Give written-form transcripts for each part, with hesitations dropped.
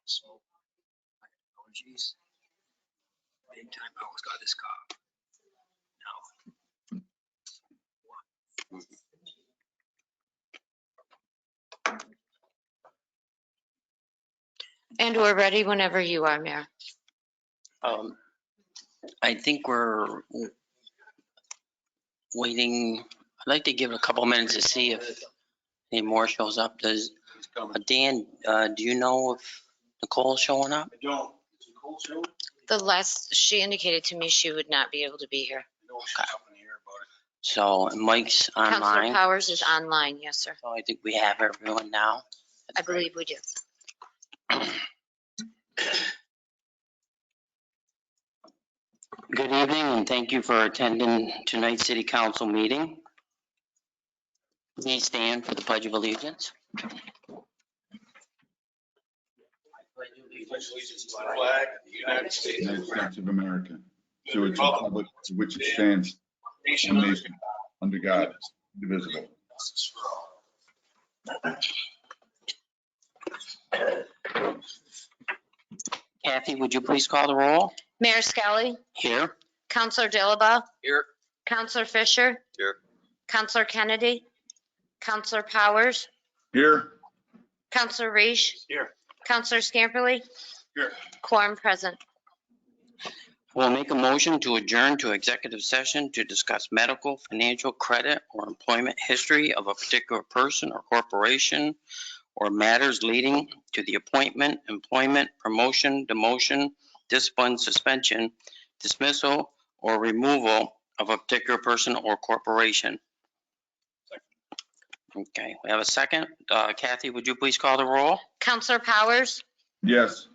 So, my apologies. Meantime, I always got this cough. Now, And we're ready whenever you are, Mayor. I think we're waiting. I'd like to give it a couple minutes to see if any more shows up. Does Dan, do you know if Nicole's showing up? I don't. Is Nicole showing? The last, she indicated to me she would not be able to be here. I know she's up in here about it. So Mike's Counselor online. Powers is online, yes, sir. So I think we have everyone now. I believe we do. Good evening and thank you for attending tonight's city council meeting. Please stand for the Pledge of Allegiance. Pledge allegiance to the flag of the United States of United America, States of America, to its republic to which it stands, nation one nation, under God, indivisible. justice for all. Kathy, would you please call the roll? Mayor Skelly, Here. Counselor Dilaba. Here. Counselor Fisher. Here. Counselor Kennedy. Counselor Powers. Here, Counselor Reish. Here. Counselor Scamperly. Here. Quorum present. We'll make a motion to adjourn to executive session to discuss medical, financial, credit, or employment history of a particular person or corporation, or matters leading to the appointment, employment, promotion, demotion, discipline, suspension, dismissal, or removal of a particular person or corporation. Okay, we have a second. Kathy, would you please call the roll? Counselor Powers. yes.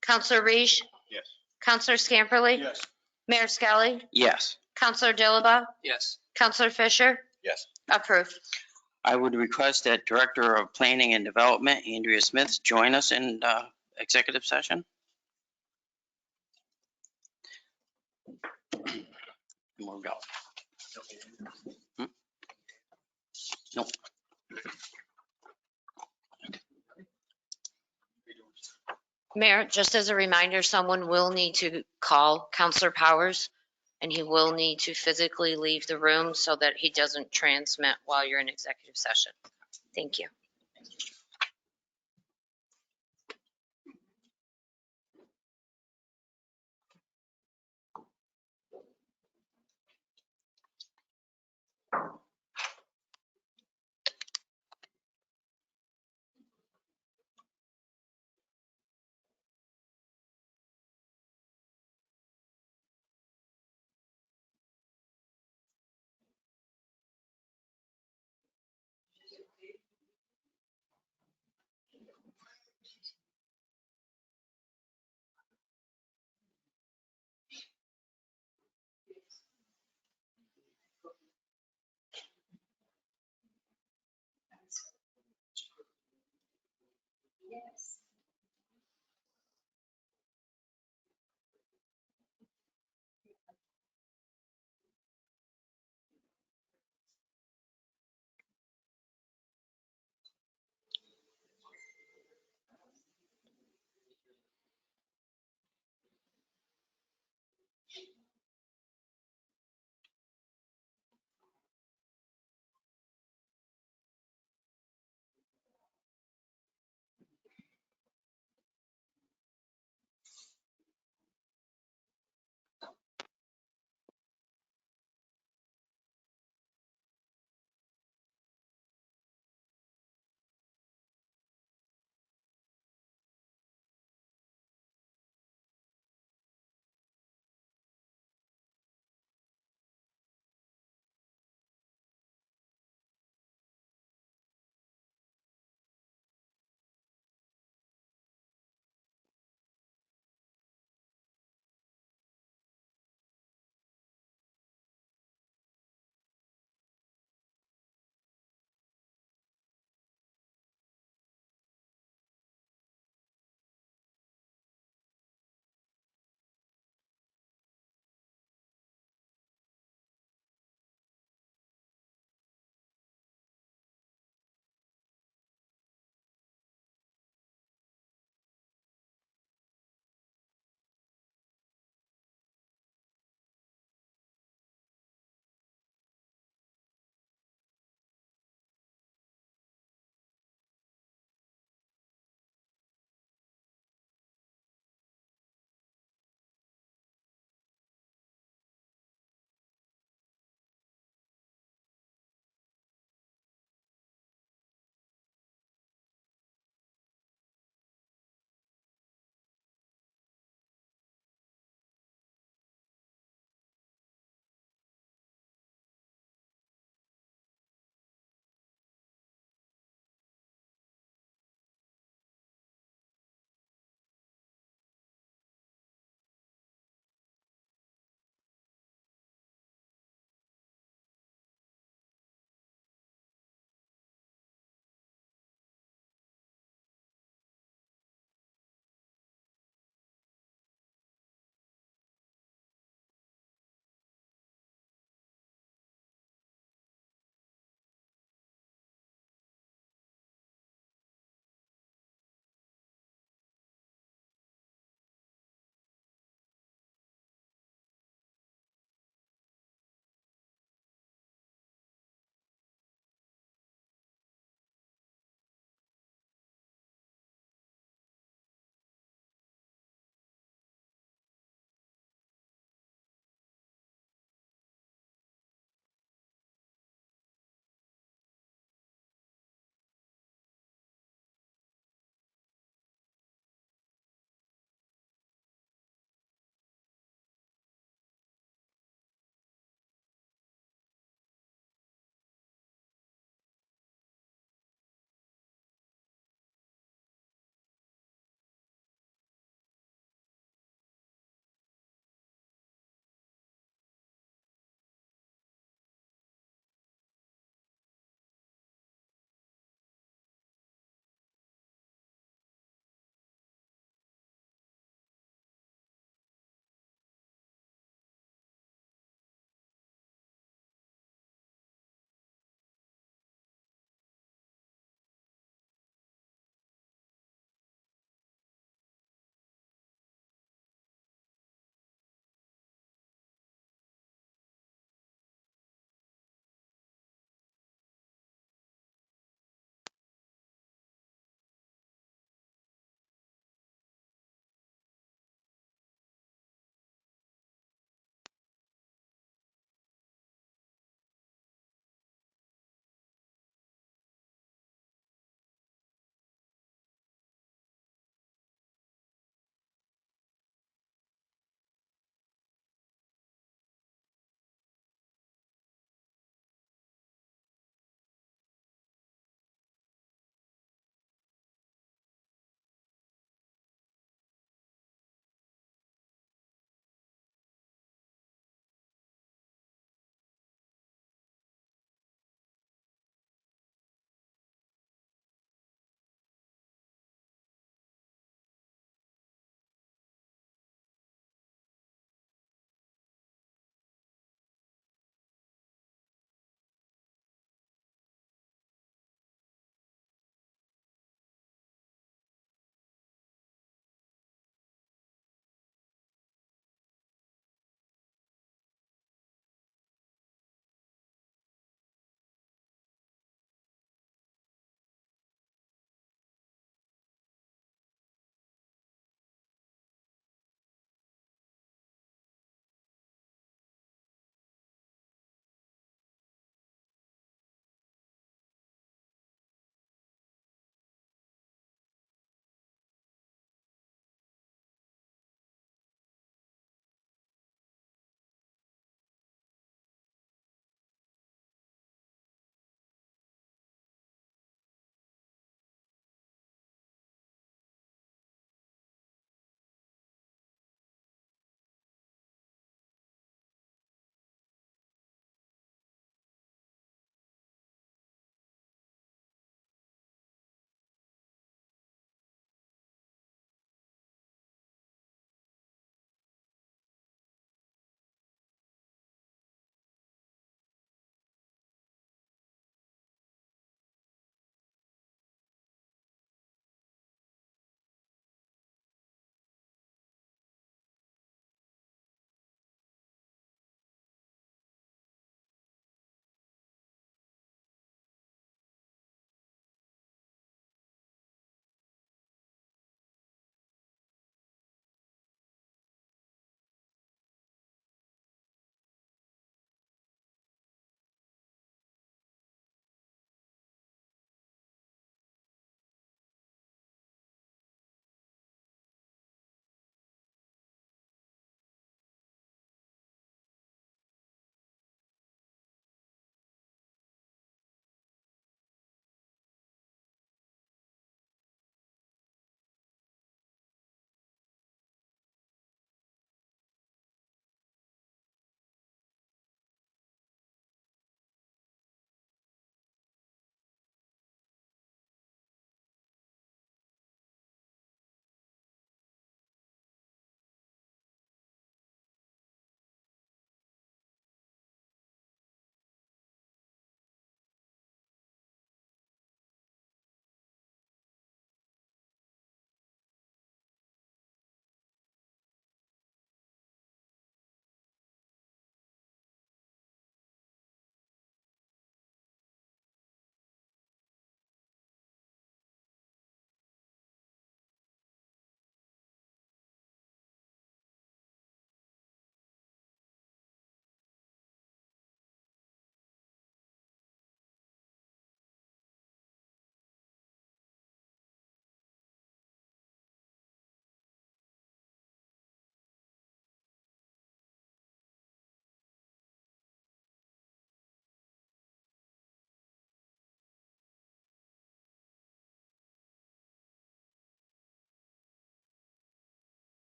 Counselor Reish. Yes. Counselor Scamperly. Yes. Mayor Skelly. Yes. Counselor Dilaba. yes. Counselor Fisher. Yes. Approved. I would request that Director of Planning and Development, Andrea Smith, join us in executive session. And we'll go. Nope. Mayor, just as a reminder, someone will need to call Counselor Powers, and he will need to physically leave the room so that he doesn't transmit while you're in executive session. Thank you.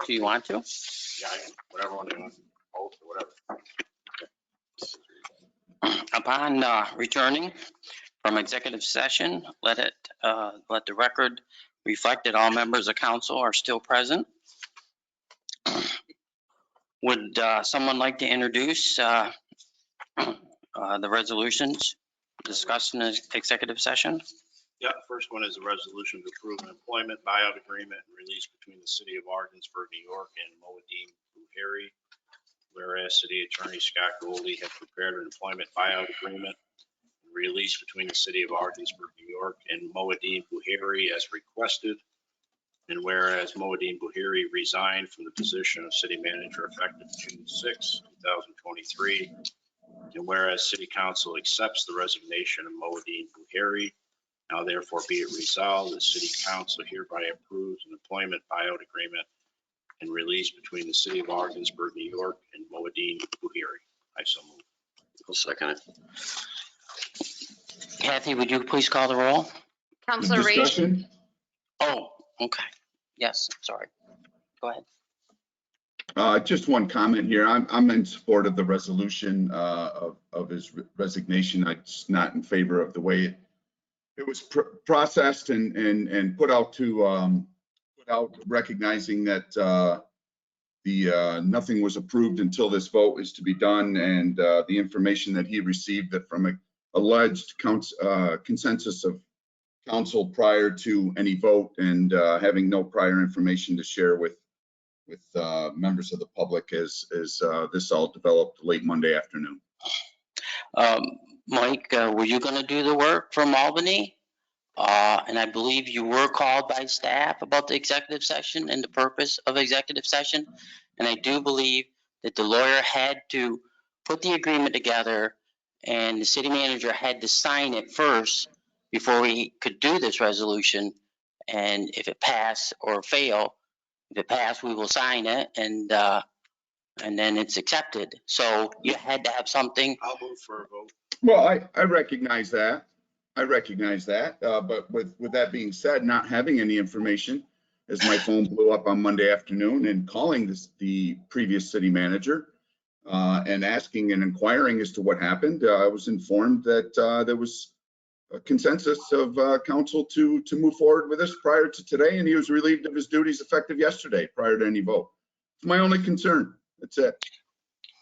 Do you want to? Yeah, whatever one they want, both or whatever. Upon returning from executive session, let the record reflect that all members of council are still present. Would someone like to introduce the resolutions discussed in the executive session? Yeah, the first one is a resolution to approve an employment buyout agreement and release between the city of Ogdensburg, New York and Moedim Buhari. Whereas City Attorney Scott Goldie had prepared an employment buyout agreement and release between the city of Ogdensburg, New York and Moedim Buhari as requested. And whereas Moedim Buhari resigned from the position of city manager effective June 6, 2023. And whereas City Council accepts the resignation of Moedim Buhari, now therefore be it resolved, the City Council hereby approves an employment buyout agreement and release between the City of Ogdensburg, New York and Moedim Buhari. I so move. I'll second it. Kathy, would you please call the roll? Counselor Reed, Discussion? Oh, okay. Yes, sorry. Go ahead. Just one comment here. I'm in support of the resolution of his resignation. I'm just not in favor of the way it was processed and put out recognizing that nothing was approved until this vote is to be done, and the information that he received that from an alleged consensus of council prior to any vote, and having no prior information to share with members of the public as this all developed late Monday afternoon. Mike, were you going to do the work from Albany? And I believe you were called by staff about the executive session and the purpose of executive session. And I do believe that the lawyer had to put the agreement together and the city manager had to sign it first before we could do this resolution. And if it passed or fail, if it passed, we will sign it and then it's accepted. So you had to have something. I'll move for a vote. Well, I recognize that. But with that being said, not having any information, as my phone blew up on Monday afternoon and calling the previous city manager and asking and inquiring as to what happened, I was informed that there was a consensus of council to move forward with this prior to today, and he was relieved of his duties effective yesterday prior to any vote. It's my only concern. That's it.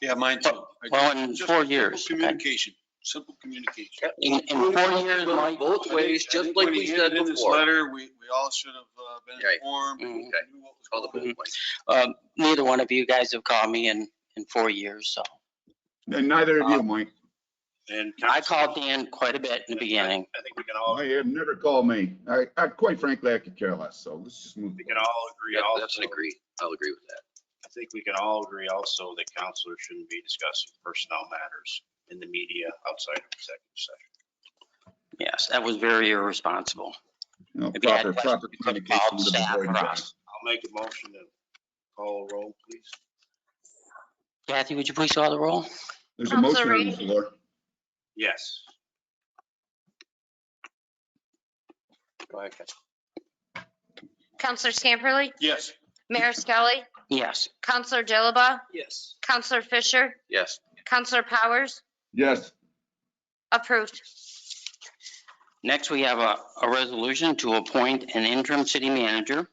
Yeah, mine too. Well, in Just 4 years. Simple communication, simple communication. In 4 years, Mike. Both ways, just like we said When he handed in this before. letter, we all should have been Right. informed. Mhm. and knew what was Call the going on. vote, Mike. Neither one of you guys have called me in 4 years, so. And neither of you, Mike. And I council- called Dan quite a bit in the beginning. I think we can all, I had never called me. I quite frankly, I could care less. So let's just move. we can all agree Yeah, also. that's an agree. I'll agree with that. I think we can all agree also that councilors shouldn't be discussing personnel matters in the media outside of executive session. Yes, that was very irresponsible. You know, If you had proper questions, you could have communication called would have staff or avoided that. us. I'll make a motion to call a roll, please. Kathy, would you please call the roll? There's a Counselor motion on the Reed? floor. Yes. Go ahead, Kathy. Counselor Scamperly, Yes. Mayor Skelly, Yes. Counselor Dilaba, Yes. Counselor Fisher, Yes, Counselor Powers, Yes. approved. Next, we have a resolution to appoint an interim city manager.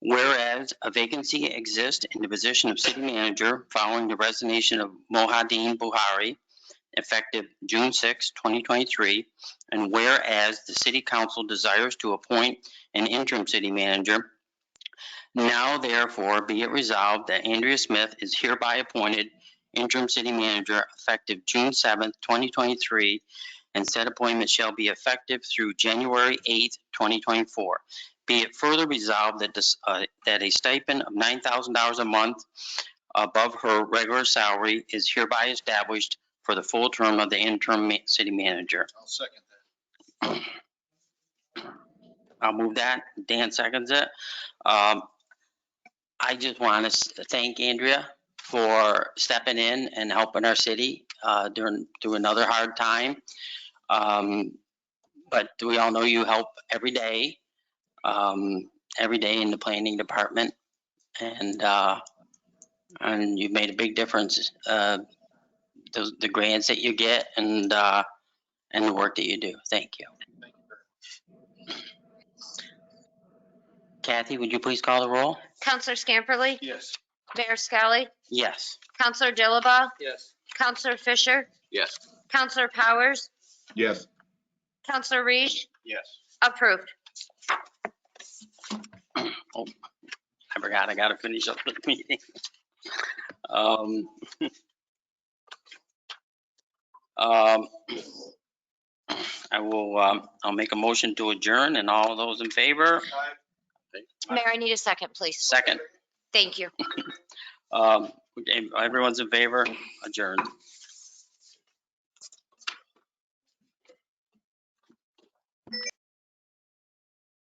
Whereas a vacancy exists in the position of city manager following the resignation of Moedim Buhari effective June 6, 2023. And whereas the city council desires to appoint an interim city manager, now therefore be it resolved that Andrea Smith is hereby appointed interim city manager effective June 7th, 2023, and said appointment shall be effective through January 8th, 2024. Be it further resolved that that a stipend of $9,000 a month above her regular salary is hereby established for the full term of the interim city manager. I'll second that. I'll move that. Dan seconds it. I just want to thank Andrea for stepping in and helping our city through another hard time. But we all know you help every day in the planning department. And you've made a big difference. The grants that you get and the work that you do. Thank you. Thank you very much. Kathy, would you please call the roll? Counselor Scamperly, Yes. Mayor Skelly, Yes. Counselor Dilaba, Yes. Counselor Fisher, Yes. Counselor Powers, Yes. Counselor Reese, Yes. approved. I forgot, I gotta finish up the meeting. I'll make a motion to adjourn, and all those in favor? Mayor, I need a second, please. Second. Thank you. Okay, everyone's in favor, adjourned.